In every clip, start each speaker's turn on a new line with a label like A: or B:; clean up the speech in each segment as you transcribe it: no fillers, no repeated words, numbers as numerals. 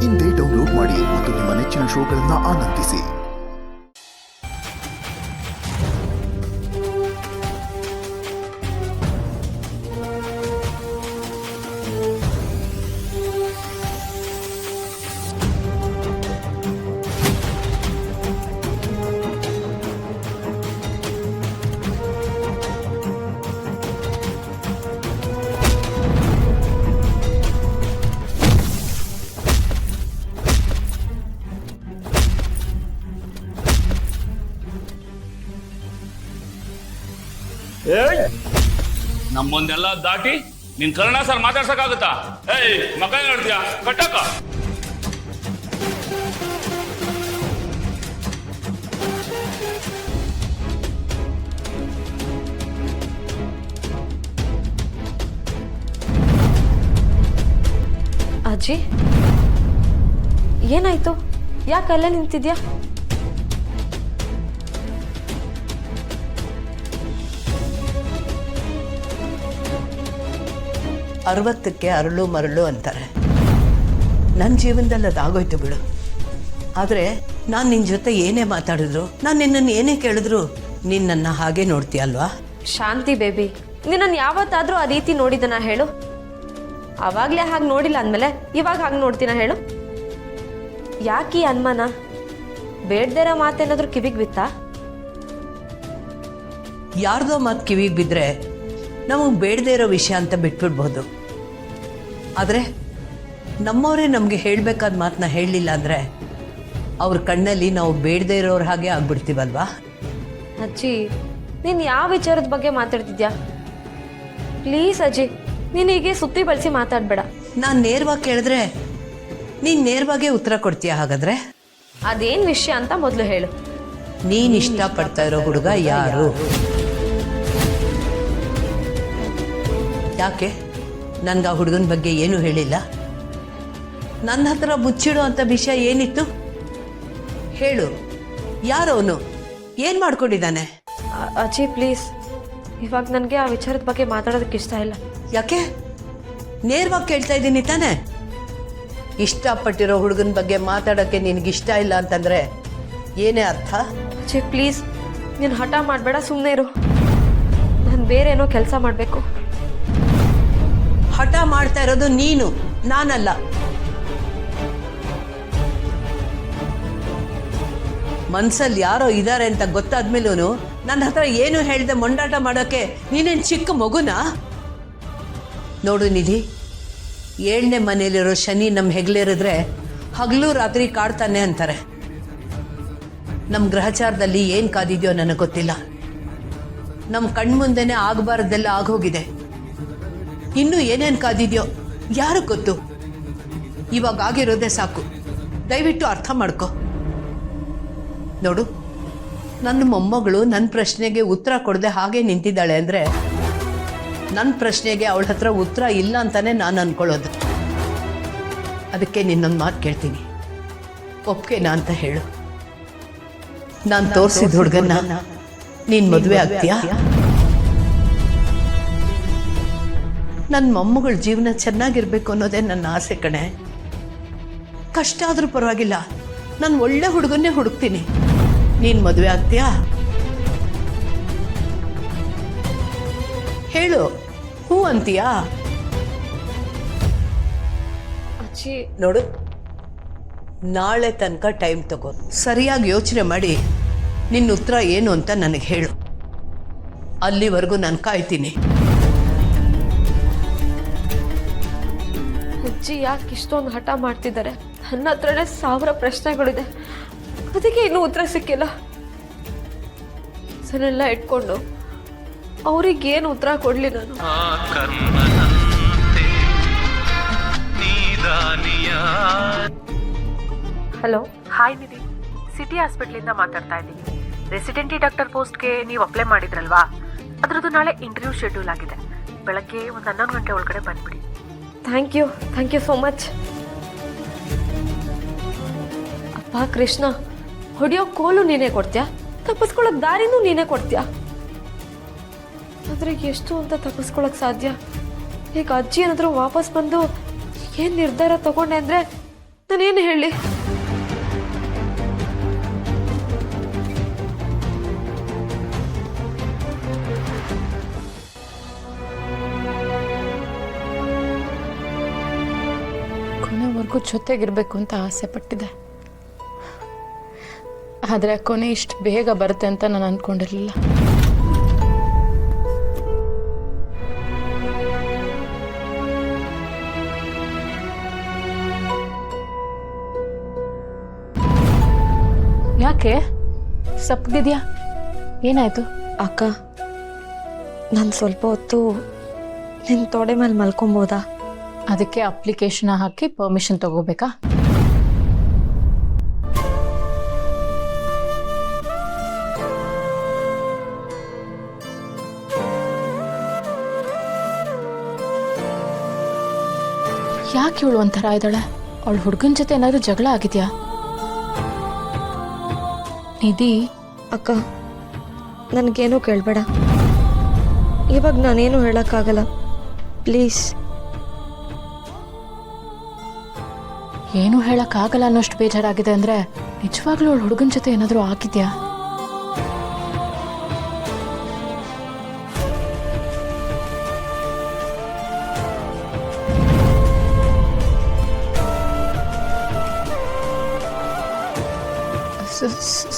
A: ಇಂದೇ ಡೌನ್ಲೋಡ್ ಮಾಡಿ ಮತ್ತು ನಿಮ್ಮ ನೆಚ್ಚಿನ ಶೋಗಳನ್ನು ಆನಂದಿಸಿ.
B: ನಮ್ಮೊಂದೆಲ್ಲ ದಾಟಿ ನಿನ್ ಕನ್ನಡ ಸರ್ ಮಾತಾಡ್ಸಕ್ಕಾಗುತ್ತಾ? ಏಯ್ ಮಕ್ಕ ನೋಡ್ತೀಯಾ ಕಟ್ಟಕ್ಕ.
C: ಅಜ್ಜಿ ಏನಾಯ್ತು? ಯಾಕೆ ಅಲ್ಲೇ ನಿಂತಿದ್ಯಾ?
D: ಅರವತ್ತಕ್ಕೆ ಅರಳು ಮರಳು ಅಂತಾರೆ. ನನ್ನ ಜೀವನದಲ್ಲಿ ಅದಾಗೋಯ್ತು ಬಿಡು. ಆದರೆ ನಾನು ನಿನ್ನ ಜೊತೆ ಏನೇ ಮಾತಾಡಿದ್ರು, ನಾನು ನಿನ್ನನ್ನು ಏನೇ ಕೇಳಿದ್ರು ನೀನು ನನ್ನ ಹಾಗೆ ನೋಡ್ತೀಯಲ್ವಾ?
C: ಶಾಂತಿ ಬೇಬಿ, ನಿನ್ನನ್ನು ಯಾವತ್ತಾದರೂ ಆ ರೀತಿ ನೋಡಿದನ ಹೇಳು? ಆವಾಗಲೇ ಹಾಗೆ ನೋಡಿಲ್ಲ ಅಂದಮೇಲೆ ಇವಾಗ ಹಾಗೆ ನೋಡ್ತೀನ ಹೇಳು? ಯಾಕೆ ಈ ಅನುಮಾನ? ಬೇಡ್ದಿರ ಮಾತೇನಾದರೂ ಕಿವಿಗೆ ಬಿತ್ತಾ?
D: ಯಾರ್ದೋ ಮಾತು ಕಿವಿಗೆ ಬಿದ್ದರೆ ನಮಗೆ ಬೇಡದೇ ಇರೋ ವಿಷಯ ಅಂತ ಬಿಟ್ಬಿಡ್ಬೋದು. ಆದರೆ ನಮ್ಮವರೇ ನಮಗೆ ಹೇಳಬೇಕಾದ ಮಾತನ್ನ ಹೇಳಲಿಲ್ಲ ಅಂದರೆ ಅವ್ರ ಕಣ್ಣಲ್ಲಿ ನಾವು ಬೇಡದೇ ಇರೋರ ಹಾಗೆ ಆಗ್ಬಿಡ್ತೀವಲ್ವಾ?
C: ಅಜ್ಜಿ, ನೀನು ಯಾವ ವಿಚಾರದ ಬಗ್ಗೆ ಮಾತಾಡ್ತಿದ್ಯಾ? ಪ್ಲೀಸ್ ಅಜ್ಜಿ, ನೀನು ಹೀಗೆ ಸುತ್ತಿ ಬಳಸಿ ಮಾತಾಡಬೇಡ.
D: ನಾನು ನೇರವಾಗಿ ಕೇಳಿದ್ರೆ ನೀನು ನೇರವಾಗೇ ಉತ್ತರ ಕೊಡ್ತೀಯ. ಹಾಗಾದರೆ
C: ಅದೇನು ವಿಷಯ ಅಂತ ಮೊದಲು ಹೇಳು.
D: ನೀನು ಇಷ್ಟಪಡ್ತಾ ಇರೋ ಹುಡುಗ ಯಾರು? ಯಾಕೆ ನನಗೆ ಆ ಹುಡುಗನ ಬಗ್ಗೆ ಏನೂ ಹೇಳಿಲ್ಲ? ನನ್ನ ಹತ್ರ ಮುಚ್ಚಿಡೋ ಅಂಥ ವಿಷಯ ಏನಿತ್ತು? ಹೇಳು, ಯಾರವನು? ಏನು ಮಾಡ್ಕೊಂಡಿದ್ದಾನೆ?
C: ಅಜ್ಜಿ ಪ್ಲೀಸ್, ಇವಾಗ ನನಗೆ ಆ ವಿಚಾರದ ಬಗ್ಗೆ ಮಾತಾಡೋದಕ್ಕೆ ಇಷ್ಟ ಇಲ್ಲ.
D: ಯಾಕೆ? ನೇರವಾಗಿ ಕೇಳ್ತಾ ಇದ್ದೀನಿ ತಾನೆ. ಇಷ್ಟಪಟ್ಟಿರೋ ಹುಡುಗನ ಬಗ್ಗೆ ಮಾತಾಡೋಕ್ಕೆ ನಿನಗಿಷ್ಟ ಇಲ್ಲ ಅಂತಂದರೆ ಏನೇ ಅರ್ಥ?
C: ಅಜ್ಜಿ ಪ್ಲೀಸ್, ನೀನು ಹಠ ಮಾಡಬೇಡ, ಸುಮ್ಮನೆ ಇರು. ನಾನು ಬೇರೆ ಏನೋ ಕೆಲಸ ಮಾಡಬೇಕು.
D: ಹಠ ಮಾಡ್ತಾ ಇರೋದು ನೀನು, ನಾನಲ್ಲ. ಮನ್ಸಲ್ಲಿ ಯಾರೋ ಇದ್ದಾರೆ ಅಂತ ಗೊತ್ತಾದ್ಮೇಲೂ ನನ್ನ ಹತ್ರ ಏನು ಹೇಳಿದೆ ಮೊಂಡಾಟ ಮಾಡೋಕ್ಕೆ ನೀನೇನು ಚಿಕ್ಕ ಮಗುನಾ? ನೋಡು ನಿಧಿ, 7ನೇ ಮನೇಲಿರೋ ಶನಿ ನಮ್ಮ ಹೆಗ್ಲೇರಿದ್ರೆ ಹಗಲು ರಾತ್ರಿ ಕಾಡ್ತಾನೆ ಅಂತಾರೆ. ನಮ್ಮ ಗ್ರಹಚಾರದಲ್ಲಿ ಏನು ಕಾದಿದೆಯೋ ನನಗೆ ಗೊತ್ತಿಲ್ಲ. ನಮ್ಮ ಕಣ್ಮುಂದೆನೇ ಆಗಬಾರ್ದೆಲ್ಲ ಆಗೋಗಿದೆ. ಇನ್ನೂ ಏನೇನು ಕಾದಿದೆಯೋ ಯಾರು ಗೊತ್ತು. ಇವಾಗ ಆಗಿರೋದೇ ಸಾಕು, ದಯವಿಟ್ಟು ಅರ್ಥ ಮಾಡ್ಕೊ. ನೋಡು, ನನ್ನ ಮೊಮ್ಮಗಳು ನನ್ನ ಪ್ರಶ್ನೆಗೆ ಉತ್ತರ ಕೊಡದೆ ಹಾಗೆ ನಿಂತಿದ್ದಾಳೆ ಅಂದರೆ ನನ್ನ ಪ್ರಶ್ನೆಗೆ ಅವಳ ಹತ್ರ ಉತ್ತರ ಇಲ್ಲ ಅಂತಾನೆ ನಾನು ಅಂದ್ಕೊಳ್ಳೋದು. ಅದಕ್ಕೆ ನಿನ್ನೊಂದು ಮಾತು ಕೇಳ್ತೀನಿ, ಒಪ್ಕೆನಾ ಅಂತ ಹೇಳು. ನಾನು ತೋರಿಸಿದ ಹುಡುಗನ್ನ ನೀನು ಮದುವೆ ಆಗ್ತೀಯಾ? ನನ್ನ ಮೊಮ್ಮಗಳ ಜೀವನ ಚೆನ್ನಾಗಿರ್ಬೇಕು ಅನ್ನೋದೇ ನನ್ನ ಆಸೆ ಕಣೆ. ಕಷ್ಟ ಆದರೂ ಪರವಾಗಿಲ್ಲ, ನಾನು ಒಳ್ಳೆ ಹುಡುಗನ್ನೇ ಹುಡುಕ್ತೀನಿ. ನೀನು ಮದುವೆ ಆಗ್ತೀಯಾ? ಹೇಳು, ಹೂ ಅಂತೀಯಾ?
C: ಅಜ್ಜಿ
D: ನೋಡು, ನಾಳೆ ತನಕ ಟೈಮ್ ತಗೋ. ಸರಿಯಾಗಿ ಯೋಚನೆ ಮಾಡಿ ನಿನ್ನ ಉತ್ತರ ಏನು ಅಂತ ನನಗೆ ಹೇಳು. ಅಲ್ಲಿವರೆಗೂ ನಾನು ಕಾಯ್ತೀನಿ.
C: ಅಜ್ಜಿ ಯಾಕೆ ಇಷ್ಟೊಂದು ಹಠ ಮಾಡ್ತಿದ್ದಾರೆ? ನನ್ನ ಹತ್ರನೇ 1000 ಪ್ರಶ್ನೆಗಳಿದೆ, ಅದಕ್ಕೆ ಇನ್ನೂ ಉತ್ತರ ಸಿಕ್ಕಿಲ್ಲ. ಇದನ್ನೆಲ್ಲ ಇಟ್ಕೊಂಡು ಅವ್ರಿಗೇನು ಉತ್ತರ ಕೊಡ್ಲಿ ನಾನು? ಹಲೋ,
E: ಹಾಯ್ ನಿಧಿ, ಸಿಟಿ ಹಾಸ್ಪಿಟ್ಲಿಂದ ಮಾತಾಡ್ತಾ ಇದ್ದೀನಿ. ರೆಸಿಡೆಂಟಿ ಡಾಕ್ಟರ್ ಪೋಸ್ಟ್ಗೆ ನೀವು ಅಪ್ಲೈ ಮಾಡಿದ್ರಲ್ವಾ? ಅದರದ್ದು ನಾಳೆ ಇಂಟರ್ವ್ಯೂ ಶೆಡ್ಯೂಲ್ ಆಗಿದೆ. ಬೆಳಗ್ಗೆ ಒಂದು 11 ಗಂಟೆ ಒಳಗಡೆ ಬಂದ್ಬಿಡಿ.
C: Thank you so much. ಅಪ್ಪ ಕೃಷ್ಣ, ಹೊಡಿಯೋ ಕೋಲು ನೀನೇ ಕೊಡ್ತೀಯಾ, ತಪ್ಪಿಸ್ಕೊಳ್ಳೋಕೆ ದಾರಿನೂ ನೀನೇ ಕೊಡ್ತೀಯಾ. ಆದರೆ ಎಷ್ಟು ಅಂತ ತಪ್ಪಿಸ್ಕೊಳ್ಳೋಕೆ ಸಾಧ್ಯ? ಈಗ ಅಜ್ಜಿ ಏನಾದರೂ ವಾಪಸ್ ಬಂದು ಏನು ನಿರ್ಧಾರ ತಗೊಂಡೆ ಅಂದರೆ ನಾನೇನು ಹೇಳಿ?
F: ಕೊನೆವರೆಗೂ ಜೊತೆಗಿರ್ಬೇಕು ಅಂತ ಆಸೆ ಪಟ್ಟಿದ್ದೆ. ಆದರೆ ಕೊನೆ ಇಷ್ಟು ಬೇಗ ಬರುತ್ತೆ ಅಂತ ನಾನು ಅಂದ್ಕೊಂಡಿರಲಿಲ್ಲ. ಯಾಕೆ ಸಪ್ಪಗಿದ್ಯಾ? ಏನಾಯ್ತು?
C: ಅಕ್ಕ, ನಾನು ಸ್ವಲ್ಪ ಹೊತ್ತು ನಿನ್ನ ತೊಡೆ ಮೇಲೆ ಮಲ್ಕೊಬೋದಾ?
F: ಅದಕ್ಕೆ ಅಪ್ಲಿಕೇಶನ್ ಹಾಕಿ ಪರ್ಮಿಷನ್ ತಗೋಬೇಕಾ? ಯಾಕೆ ಇವಳು ಒಂಥರ ಇದ್ದಾಳೆ? ಅವಳು ಹುಡುಗನ ಜೊತೆ ಏನಾದರೂ ಜಗಳ ಆಗಿದ್ಯಾ? ನಿಧಿ,
C: ಅಕ್ಕ, ನನಗೇನೂ ಕೇಳಬೇಡ. ಇವಾಗ ನಾನೇನು ಹೇಳೋಕ್ಕಾಗಲ್ಲ, ಪ್ಲೀಸ್.
F: ಏನೂ ಹೇಳಕ್ಕಾಗಲ್ಲ ಅನ್ನೋಷ್ಟು ಬೇಜಾರಾಗಿದೆ ಅಂದರೆ ನಿಜವಾಗ್ಲೂ ಅವಳು ಹುಡುಗನ ಜೊತೆ ಏನಾದರೂ ಆಗಿದ್ಯಾ?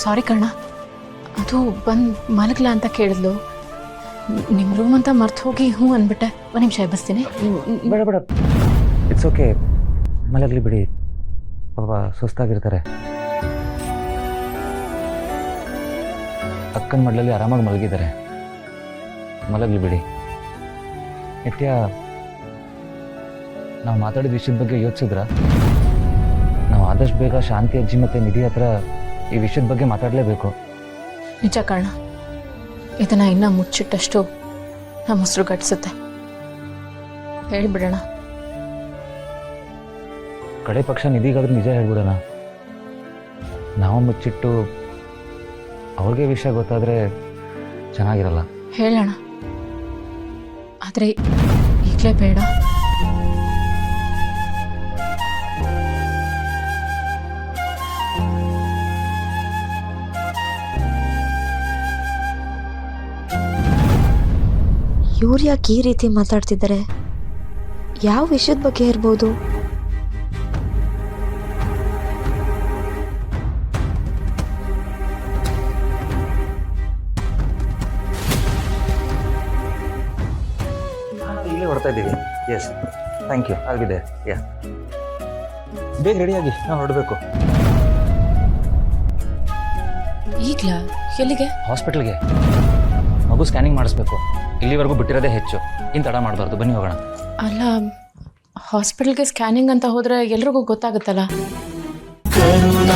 F: ಸಾರಿ ಕಣ್ಣ, ಅದು ಬಂದು ಮಲಗಲ ಅಂತ ಕೇಳಿದ್ಲು. ನಿಮ್ಮ ರೂಮ್ ಅಂತ ಮರ್ತು ಹೋಗಿ ಹ್ಞೂ ಅಂದ್ಬಿಟ್ಟೆ. ಒಂದು ನಿಮಿಷ ಎಬ್ಬಿಸ್ತೀನಿ.
G: ಬೇಡ ಬೇಡ, ಇಟ್ಸ್ ಓಕೆ, ಮಲಗಲಿ ಬಿಡಿ. ಪಾಪ ಸುಸ್ತಾಗಿರ್ತಾರೆ. ಅಕ್ಕನ ಮಡ್ಲಲ್ಲಿ ಆರಾಮಾಗಿ ಮಲಗಿದ್ದಾರೆ, ಮಲಗಲಿ ಬಿಡಿ. ನಿತ್ಯ, ನಾವು ಮಾತಾಡಿದ ವಿಷಯದ ಬಗ್ಗೆ ಯೋಚಿಸಿದ್ರ? ನಾವು ಆದಷ್ಟು ಬೇಗ ಶಾಂತಿ ಅಜ್ಜಿ ಮತ್ತು ನಿಧಿ ಹತ್ರ ಈ ವಿಷಯದ ಬಗ್ಗೆ ಮಾತಾಡಲೇಬೇಕು.
F: ನಿಜ ಕಣ್ಣ, ಇದನ್ನು ಇನ್ನೂ ಮುಚ್ಚಿಟ್ಟಷ್ಟು ನಮ್ಮ ಹೆಸರು ಗಟ್ಟಿಸುತ್ತೆ. ಹೇಳಿಬಿಡೋಣ.
G: ಕಡೆ ಪಕ್ಷ ನಿಧಿಗಾದ್ರೂ ನಿಜ ಹೇಳ್ಬಿಡೋಣ. ನಾವು ಮುಚ್ಚಿಟ್ಟು ಅವ್ರಿಗೆ ವಿಷಯ ಗೊತ್ತಾದರೆ ಚೆನ್ನಾಗಿರಲ್ಲ.
F: ಹೇಳೋಣ, ಆದರೆ ಈಗಲೇ ಬೇಡ.
C: ಇವ್ರು ಯಾಕೆ ಈ ರೀತಿ ಮಾತಾಡ್ತಿದ್ದಾರೆ? ಯಾವ ವಿಷಯದ ಬಗ್ಗೆ ಇರ್ಬೋದು?
G: ಇಲ್ಲೇ ಹೊರಡ್ತಾ ಇದ್ದೀವಿ. Yes, thank you. ಆಗಿದೆ. ಯಾ, ಬೇಗ ರೆಡಿಯಾಗಿ ನಾವು ಹೊರಡಬೇಕು.
F: ಈಗಲಾ? ಎಲ್ಲಿಗೆ?
G: ಹಾಸ್ಪಿಟಲ್ಗೆ. ಮಗು ಸ್ಕ್ಯಾನಿಂಗ್ ಮಾಡಿಸ್ಬೇಕು. ಇಲ್ಲಿವರೆಗೂ ಬಿಟ್ಟಿರೋದೇ ಹೆಚ್ಚು. ಇನ್ನು ತಡ ಮಾಡಬಾರ್ದು. ಬನ್ನಿ ಹೋಗೋಣ.
F: ಅಲ್ಲ, ಹಾಸ್ಪಿಟಲ್ಗೆ ಸ್ಕ್ಯಾನಿಂಗ್ ಅಂತ ಹೋದರೆ ಎಲ್ರಿಗೂ ಗೊತ್ತಾಗುತ್ತಲ್ಲ.
H: ಕರುನಾಡ